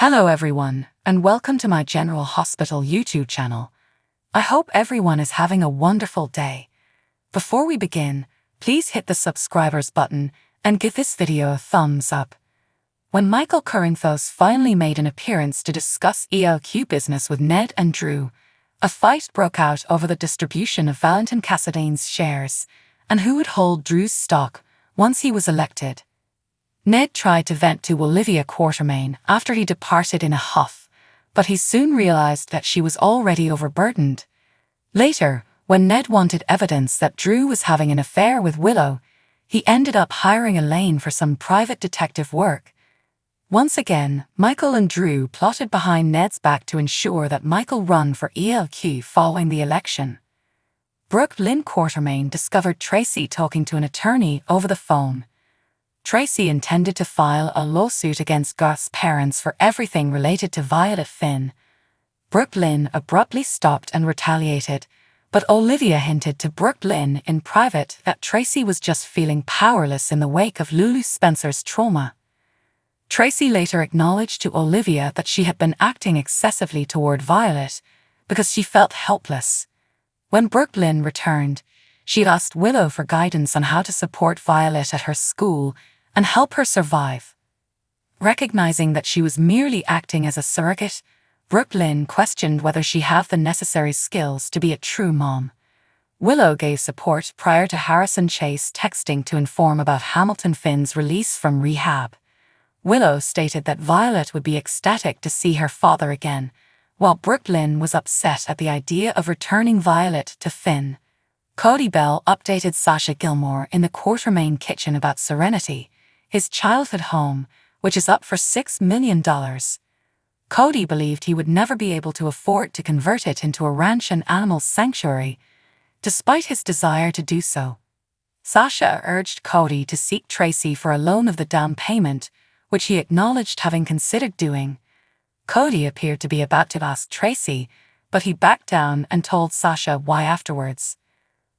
Hello everyone, and welcome to my General Hospital YouTube channel. I hope everyone is having a wonderful day. Before we begin, please hit the subscribers button and give this video a thumbs up. When Michael Corinthos finally made an appearance to discuss ELQ business with Ned and Drew, a fight broke out over the distribution of Valentin Casadane's shares and who would hold Drew's stock once he was elected. Ned tried to vent to Olivia Quartermaine after he departed in a huff, but he soon realized that she was already overburdened. Later, when Ned wanted evidence that Drew was having an affair with Willow, he ended up hiring Elaine for some private detective work. Once again, Michael and Drew plotted behind Ned's back to ensure that Michael run for ELQ following the election. Brooke Lynn Quartermaine discovered Tracy talking to an attorney over the phone. Tracy intended to file a lawsuit against Garth's parents for everything related to Violet Finn. Brooke Lynn abruptly stopped and retaliated, but Olivia hinted to Brooke Lynn in private that Tracy was just feeling powerless in the wake of Lulu Spencer's trauma. Tracy later acknowledged to Olivia that she had been acting excessively toward Violet because she felt helpless. When Brooke Lynn returned, she asked Willow for guidance on how to support Violet at her school and help her survive. Recognizing that she was merely acting as a surrogate, Brooke Lynn questioned whether she had the necessary skills to be a true mom. Willow gave support prior to Harrison Chase texting to inform about Hamilton Finn's release from rehab. Willow stated that Violet would be ecstatic to see her father again, while Brooke Lynn was upset at the idea of returning Violet to Finn. Cody Bell updated Sasha Gilmore in the Quartermaine kitchen about Serenity, his childhood home, which is up for $6 million. Cody believed he would never be able to afford to convert it into a ranch and animal sanctuary, despite his desire to do so. Sasha urged Cody to seek Tracy for a loan of the down payment, which he acknowledged having considered doing. Cody appeared to be about to ask Tracy, but he backed down and told Sasha why afterwards.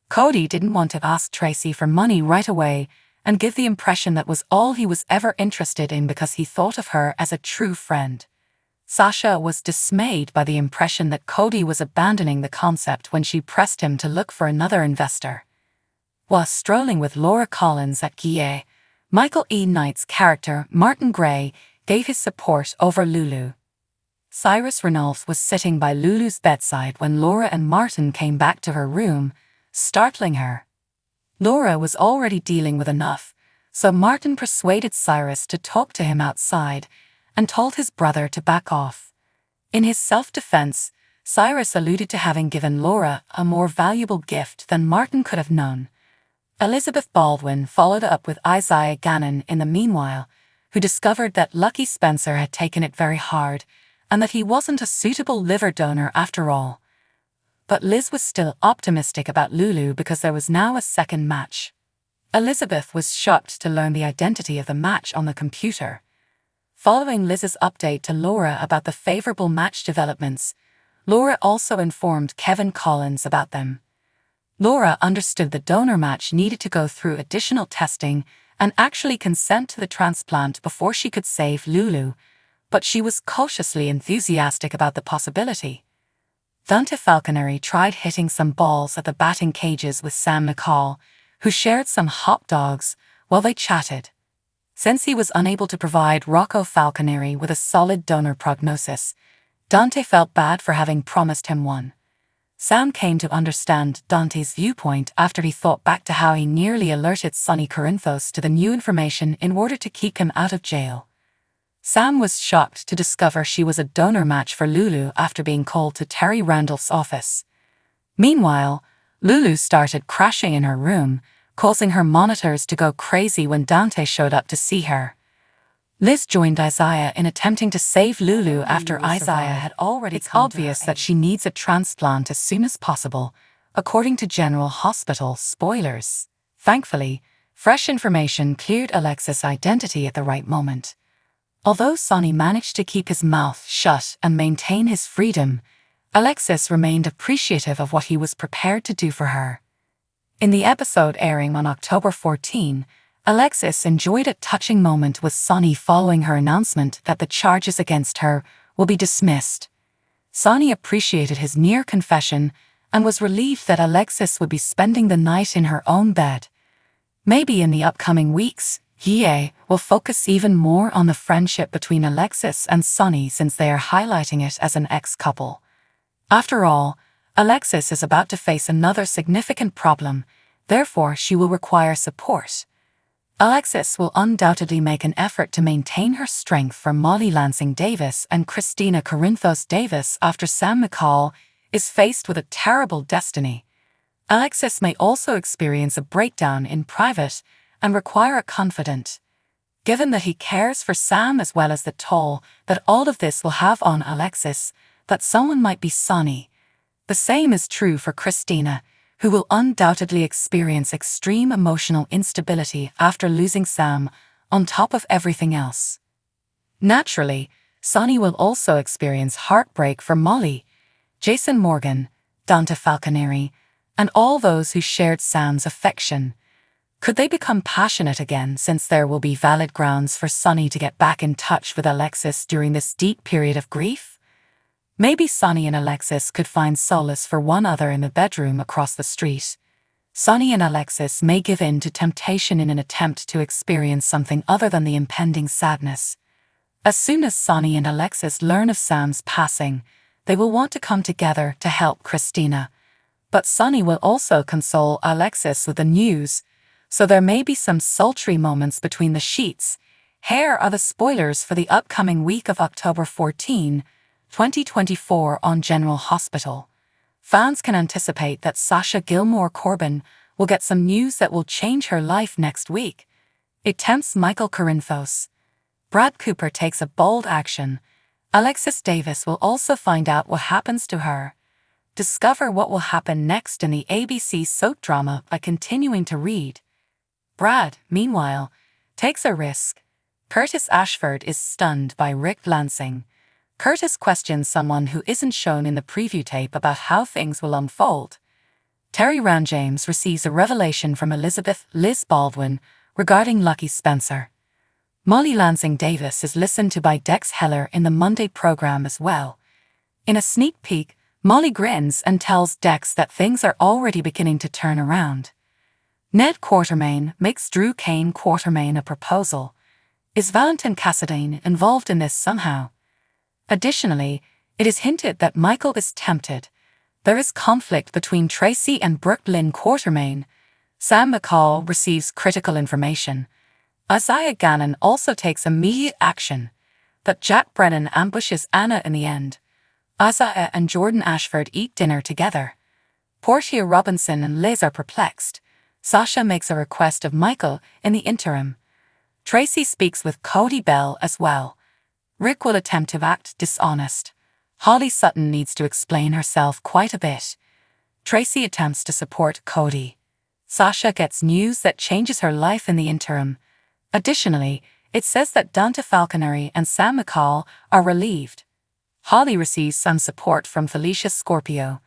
Cody didn't want to ask Tracy for money right away and give the impression that was all he was ever interested in because he thought of her as a true friend. Sasha was dismayed by the impression that Cody was abandoning the concept when she pressed him to look for another investor. While strolling with Laura Collins at Guillet, Michael E. Knight's character, Martin Gray, gave his support over Lulu. Cyrus Renault was sitting by Lulu's bedside when Laura and Martin came back to her room, startling her. Laura was already dealing with enough, so Martin persuaded Cyrus to talk to him outside and told his brother to back off. In his self-defense, Cyrus alluded to having given Laura a more valuable gift than Martin could have known. Elizabeth Baldwin followed up with Isaiah Gannon in the meanwhile, who discovered that Lucky Spencer had taken it very hard and that he wasn't a suitable liver donor after all. But Liz was still optimistic about Lulu because there was now a second match. Elizabeth was shocked to learn the identity of the match on the computer. Following Liz's update to Laura about the favorable match developments, Laura also informed Kevin Collins about them. Laura understood the donor match needed to go through additional testing and actually consent to the transplant before she could save Lulu, but she was cautiously enthusiastic about the possibility. Dante Falconeri tried hitting some balls at the batting cages with Sam McCall, who shared some hot dogs while they chatted. Since he was unable to provide Rocco Falconeri with a solid donor prognosis, Dante felt bad for having promised him one. Sam came to understand Dante's viewpoint after he thought back to how he nearly alerted Sonny Corinthos to the new information in order to keep him out of jail. Sam was shocked to discover she was a donor match for Lulu after being called to Terry Randolph's office. Meanwhile, Lulu started crashing in her room, causing her monitors to go crazy when Dante showed up to see her. Liz joined Isaiah in attempting to save Lulu after Isaiah had already. It's obvious that she needs a transplant as soon as possible, according to General Hospital spoilers. Thankfully, fresh information cleared Alexis' identity at the right moment. Although Sonny managed to keep his mouth shut and maintain his freedom, Alexis remained appreciative of what he was prepared to do for her. In the episode airing on October 14, Alexis enjoyed a touching moment with Sonny following her announcement that the charges against her will be dismissed. Sonny appreciated his near confession and was relieved that Alexis would be spending the night in her own bed. Maybe in the upcoming weeks, Ye will focus even more on the friendship between Alexis and Sonny since they are highlighting it as an ex-couple. After all, Alexis is about to face another significant problem, therefore she will require support. Alexis will undoubtedly make an effort to maintain her strength for Molly Lansing Davis and Kristina Corinthos Davis after Sam McCall is faced with a terrible destiny. Alexis may also experience a breakdown in private and require a confidant. Given that he cares for Sam as well as the toll that all of this will have on Alexis, that someone might be Sonny. The same is true for Kristina, who will undoubtedly experience extreme emotional instability after losing Sam on top of everything else. Naturally, Sonny will also experience heartbreak for Molly, Jason Morgan, Dante Falconeri, and all those who shared Sam's affection. Could they become passionate again, since there will be valid grounds for Sonny to get back in touch with Alexis during this deep period of grief? Maybe Sonny and Alexis could find solace for one another in the bedroom across the street. Sonny and Alexis may give in to temptation in an attempt to experience something other than the impending sadness. As soon as Sonny and Alexis learn of Sam's passing, they will want to come together to help Kristina. But Sonny will also console Alexis with the news, so there may be some sultry moments between the sheets. Here are the spoilers for the upcoming week of October 14, 2024 on General Hospital. Fans can anticipate that Sasha Gilmore Corbin will get some news that will change her life next week. It tempts Michael Corinthos. Brad Cooper takes a bold action. Alexis Davis will also find out what happens to her. Discover what will happen next in the ABC soap drama by continuing to read. Brad, meanwhile, takes a risk. Curtis Ashford is stunned by Rick Lansing. Curtis questions someone who isn't shown in the preview tape about how things will unfold. Terry Ranjames receives a revelation from Elizabeth Liz Baldwin regarding Lucky Spencer. Molly Lansing Davis is listened to by Dex Heller in the Monday program as well. In a sneak peek, Molly grins and tells Dex that things are already beginning to turn around. Ned Quartermain makes Drew Kane Quartermain a proposal. Is Valentin Cassadine involved in this somehow? Additionally, it is hinted that Michael is tempted. There is conflict between Tracy and Brooklyn Quartermain. Sam McCall receives critical information. Isaiah Gannon also takes immediate action. But Jack Brennan ambushes Anna in the end. Isaiah and Jordan Ashford eat dinner together. Portia Robinson and Liz are perplexed. Sasha makes a request of Michael in the interim. Tracy speaks with Cody Bell as well. Rick will attempt to act dishonest. Holly Sutton needs to explain herself quite a bit. Tracy attempts to support Cody. Sasha gets news that changes her life in the interim. Additionally, it says that Dante Falconeri and Sam McCall are relieved. Holly receives some support from Felicia Scorpio.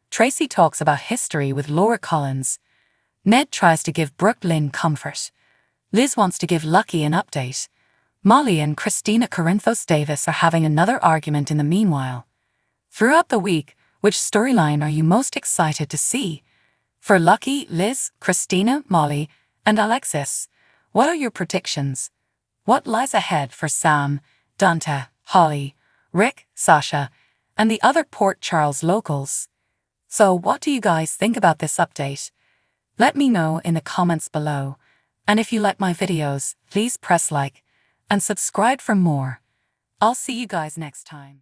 Tracy talks about history with Laura Collins. Ned tries to give Brooklyn comfort. Liz wants to give Lucky an update. Molly and Kristina Corinthos Davis are having another argument in the meanwhile. Throughout the week, which storyline are you most excited to see? For Lucky, Liz, Kristina, Molly, and Alexis, what are your predictions? What lies ahead for Sam, Dante, Holly, Rick, Sasha, and the other Port Charles locals? So what do you guys think about this update? Let me know in the comments below. And if you like my videos, please press like and subscribe for more. I'll see you guys next time.